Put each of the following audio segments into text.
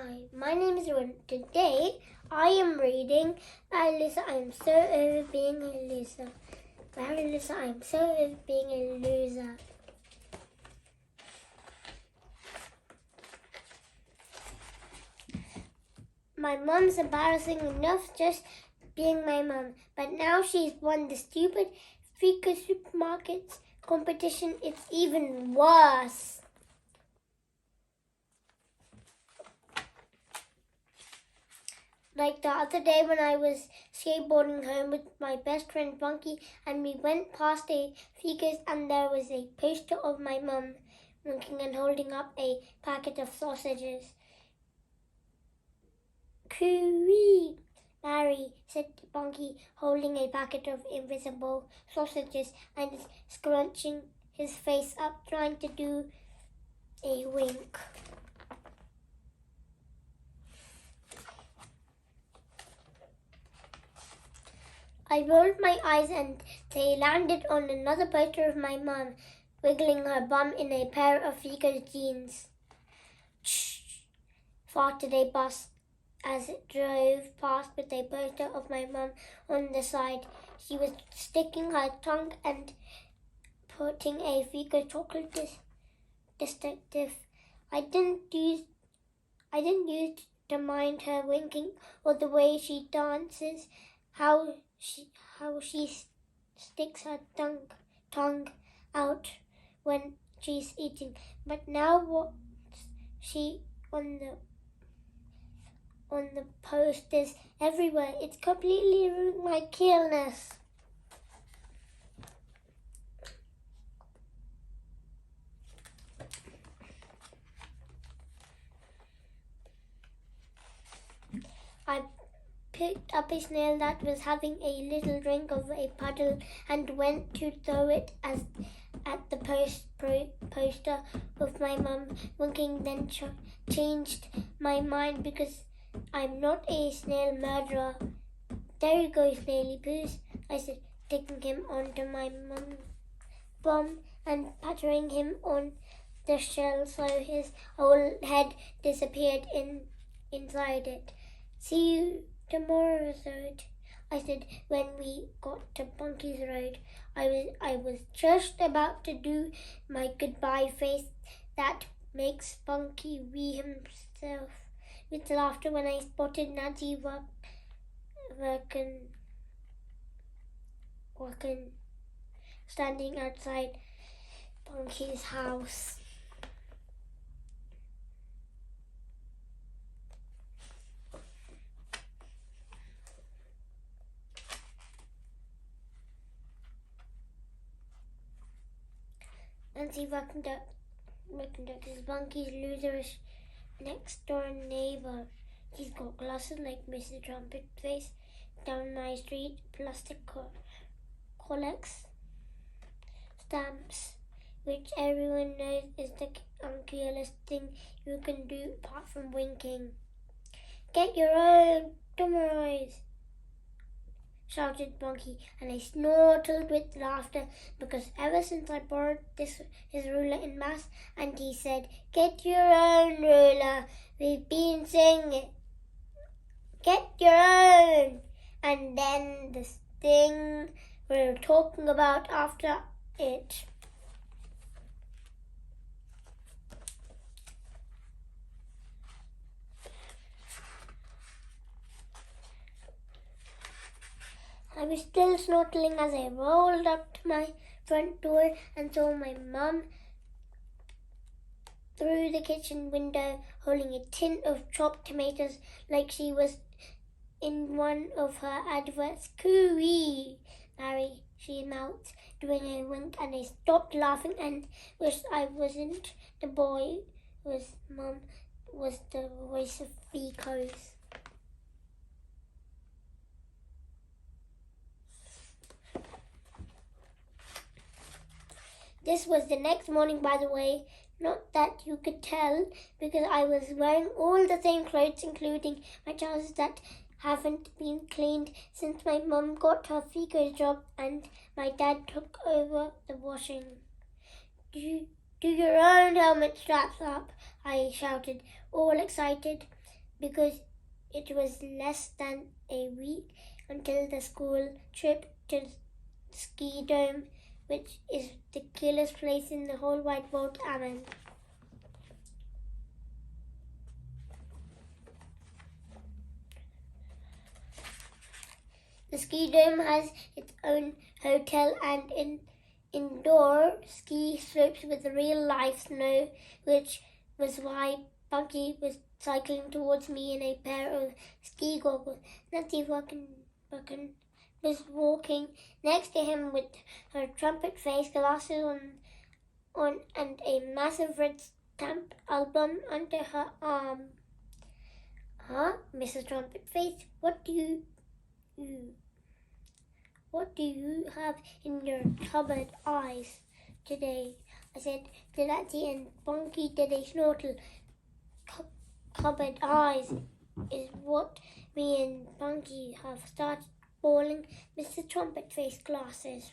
Hi, my name is Dhruvan. Today I am reading Alyssa, I'm so over being a loser. Alyssa, I'm so over being a loser. My mum's embarrassing enough just being my mum, but now she's won the stupid Fika supermarkets competition. It's even worse. Like the other day when I was skateboarding home with my best friend Bunky, and we went past a Fika's and there was a poster of my mum winking and holding up a packet of sausages. Cooey, Barry, said Bunky, holding a packet of invisible sausages and scrunching his face up, trying to do a wink. I rolled my eyes and they landed on another poster of my mum, wiggling her bum in a pair of Fika's jeans. Shh, farted a bus as it drove past with a poster of my mum on the side. She was sticking her tongue and putting a Fika chocolate distinctive. I didn't use to mind her winking or the way she dances, how she sticks her tongue out when she's eating. But now what's she on the posters everywhere? It's completely ruined my keenness. I picked up a snail that was having a little drink of a puddle and went to throw it at the poster of my mum winking, then changed my mind because I'm not a snail murderer. There you go, Snaily Poos, I said, taking him onto my mum's bum and pattering him on the shell so his whole head disappeared inside it. See you tomorrow, Road, I said when we got to Bunky's Road. I was just about to do my goodbye face that makes Bunky wee himself with laughter when I spotted Nancy working standing outside Bunky's house. Nancy Duck is Bunky's loserish next door neighbor. He's got glasses like Mr. Trumpet Face. Down my street, plastic collects stamps, which everyone knows is the uncoolest thing you can do apart from winking. Get your own dummeroids, shouted Bunky, and I snortled with laughter because ever since I borrowed his ruler in mass and he said, "Get your own ruler," we've been saying it. Get your own. And then this thing we were talking about after it. I was still snorkeling as I rolled up to my front door and saw my mum through the kitchen window holding a tin of chopped tomatoes like she was in one of her adverts. Cooey, Barry, she mouthed, doing a wink, and I stopped laughing and wished I wasn't the boy whose mum was the voice of Fico's. This was the next morning, by the way, not that you could tell, because I was wearing all the same clothes, including my trousers that haven't been cleaned since my mum got her Fico job and my dad took over the washing. Do your own helmet straps up, I shouted, all excited, because it was less than a week until the school trip to Ski Dome, which is the coolest place in the whole wide world, Amen. The ski dome has its own hotel and indoor ski slopes with real-life snow, which was why Bunky was cycling towards me in a pair of ski goggles. Nancy Buchan was walking next to him with her trumpet face glasses on and a massive red stamped album under her arm. Huh, Mrs. Trumpet Face, what do you have in your cupboard eyes today? I said to Nancy, and Bunky did a snortle. Cupboard eyes is what me and Bunky have started calling Mr. Trumpet Face glasses,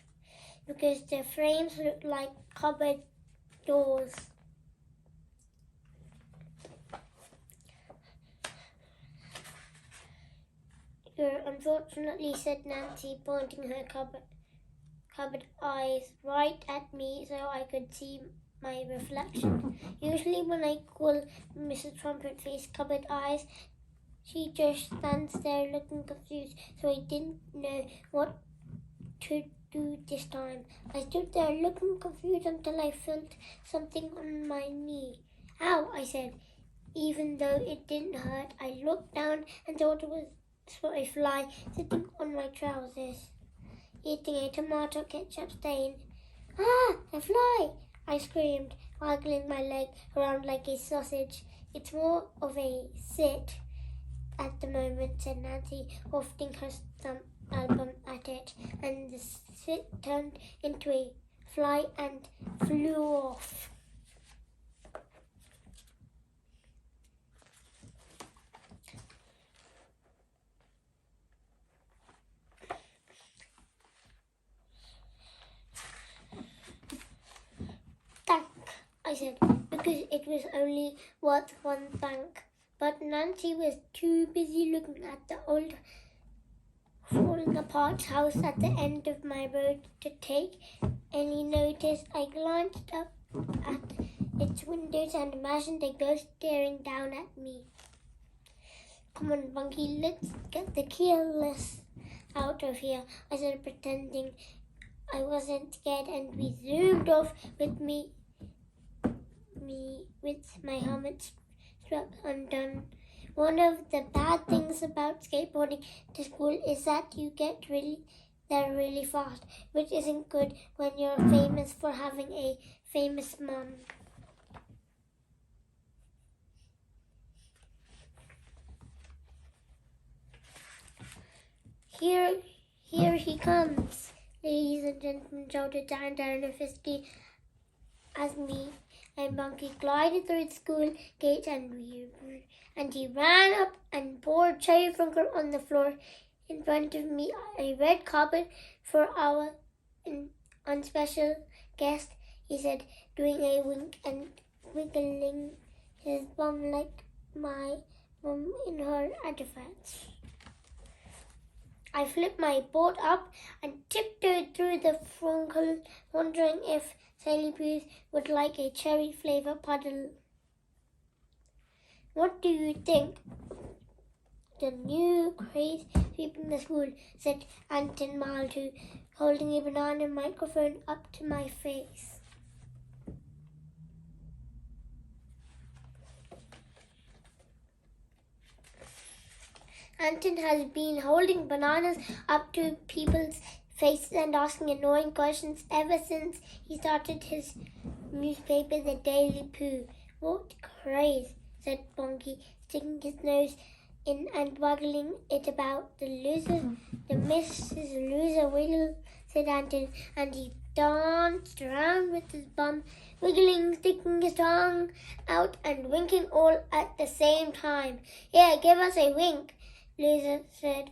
because their frames look like cupboard doors. Unfortunately, said Nancy, pointing her cupboard eyes right at me so I could see my reflection. Usually when I call Mrs. Trumpet Face cupboard eyes, she just stands there looking confused, so I didn't know what to do this time. I stood there looking confused until I felt something on my knee. Ow, I said. Even though it didn't hurt, I looked down and thought it was a fly sitting on my trousers, eating a tomato ketchup stain. Ah, a fly! I screamed, waggling my leg around like a sausage. It's more of a sit at the moment, said Nancy, wafting her stump album at it, and the sit turned into a fly and flew off. I said, because it was only worth one thank. But Nancy was too busy looking at the old falling apart house at the end of my road to take any notice. I glanced up at its windows and imagined a ghost staring down at me. Come on, Bunky, let's get the keyless out of here, I said, pretending I wasn't scared, and we zoomed off with my helmet strap undone. One of the bad things about skateboarding to school is that you get there really fast, which isn't good when you're famous for having a famous mom. Here he comes, ladies and gentlemen, shouted Dan Darnafisky as me and Bunky glided through the school gate, and he ran up and poured cherry vinegar on the floor in front of me. A red carpet for our unspecial guest, he said, doing a wink and wiggling his bum like my mum in her adverts. I flipped my board up and tiptoed through the fruncle, wondering if Sally Booth would like a cherry-flavored puddle. What do you think? The new craze sweeping the school, said Anton Maltu, holding a banana microphone up to my face. Anton has been holding bananas up to people's faces and asking annoying questions ever since he started his newspaper, The Daily Pooh. What craze, said Bunky, sticking his nose in and waggling it about. The Mrs. Loser wiggle, said Anton, and he danced around with his bum, wiggling, sticking his tongue out and winking all at the same time. Here, give us a wink, Loser, said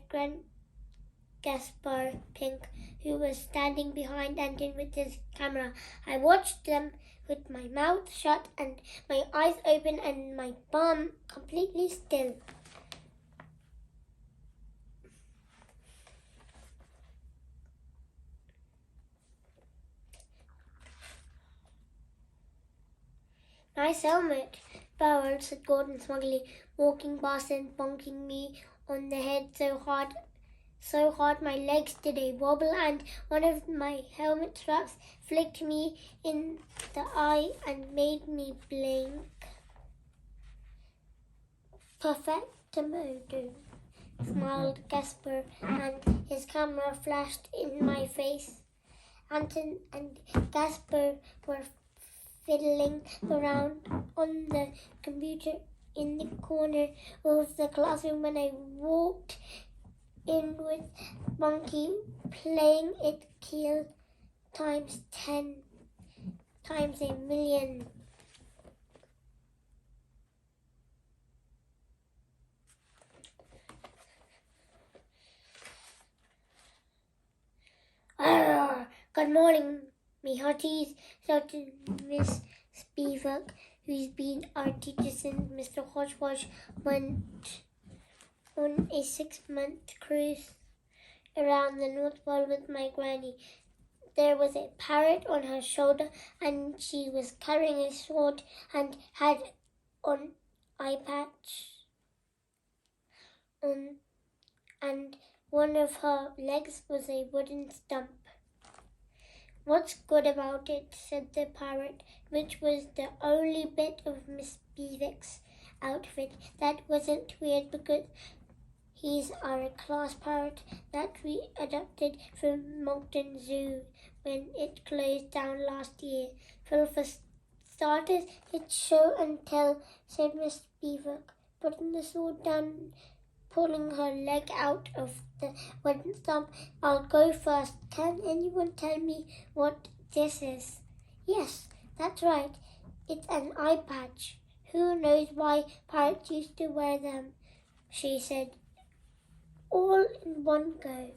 Gaspar Pink, who was standing behind Anton with his camera. I watched them with my mouth shut and my eyes open and my palm completely still. Nice helmet, Barrel, said Gordon smugly, walking past and bonking me on the head so hard my legs did a wobble, and one of my helmet straps flicked me in the eye and made me blink. Perfectamo, smiled Gasper, and his camera flashed in my face. Anton and Gasper were fiddling around on the computer in the corner of the classroom when I walked in with Monkey playing it kill times 10 times a million. Arr, good morning, me hearties, shouted Miss Spivak, who's been our teacher since Mr. Hodgepodge went on a 6-month cruise around the North Pole with my granny. There was a parrot on her shoulder, and she was carrying a sword and had an eye patch on, and one of her legs was a wooden stump. What's good about it, said the parrot, which was the only bit of Miss Beavick's outfit that wasn't weird because he's our class parrot that we adopted from Moncton Zoo when it closed down last year. Well, for starters, it's show and tell, said Miss Beavick, putting the sword down, pulling her leg out of the wooden stump. I'll go first. Can anyone tell me what this is? Yes, that's right. It's an eye patch. Who knows why parrots used to wear them? She said, all in one go.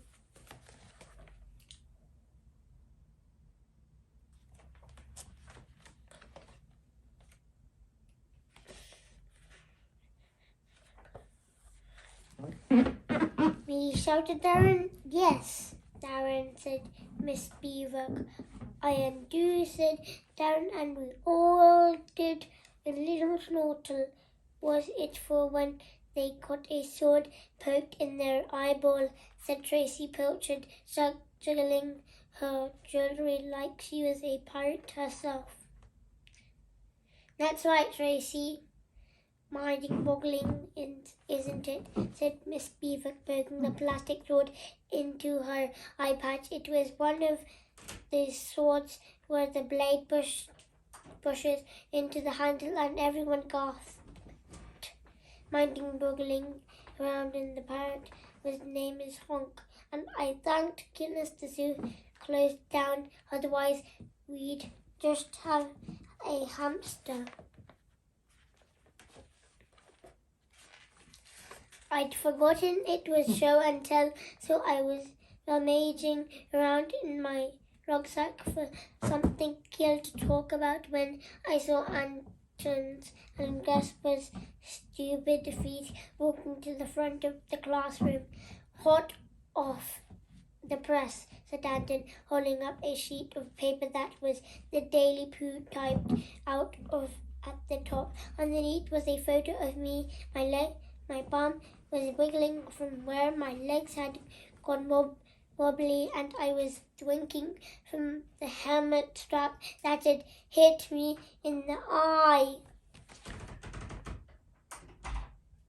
Me, shouted Darren. Yes, Darren, said Miss Beaver. I am do, said Darren, and we all did a little snortle. Was it for when they got a sword poked in their eyeball, said Tracy Pilchard, juggling her jewellery like she was a pirate herself. That's right, Tracy. Minding boggling, isn't it? Said Miss Beaver, poking the plastic sword into her eye patch. It was one of these swords where the blade pushes into the handle and everyone gasped. Minding boggling around in the parrot, his name is Honk, and I thanked goodness the zoo closed down, otherwise we'd just have a hamster. I'd forgotten it was show and tell, so I was rummaging around in my rucksack for something cool to talk about when I saw Anton's and Gasper's stupid feet walking to the front of the classroom. Hot off the press, said Anton, holding up a sheet of paper that was the Daily Pooh typed out of at the top. Underneath was a photo of me. My palm was wiggling from where my legs had gone wobbly, and I was drinking from the helmet strap that had hit me in the eye.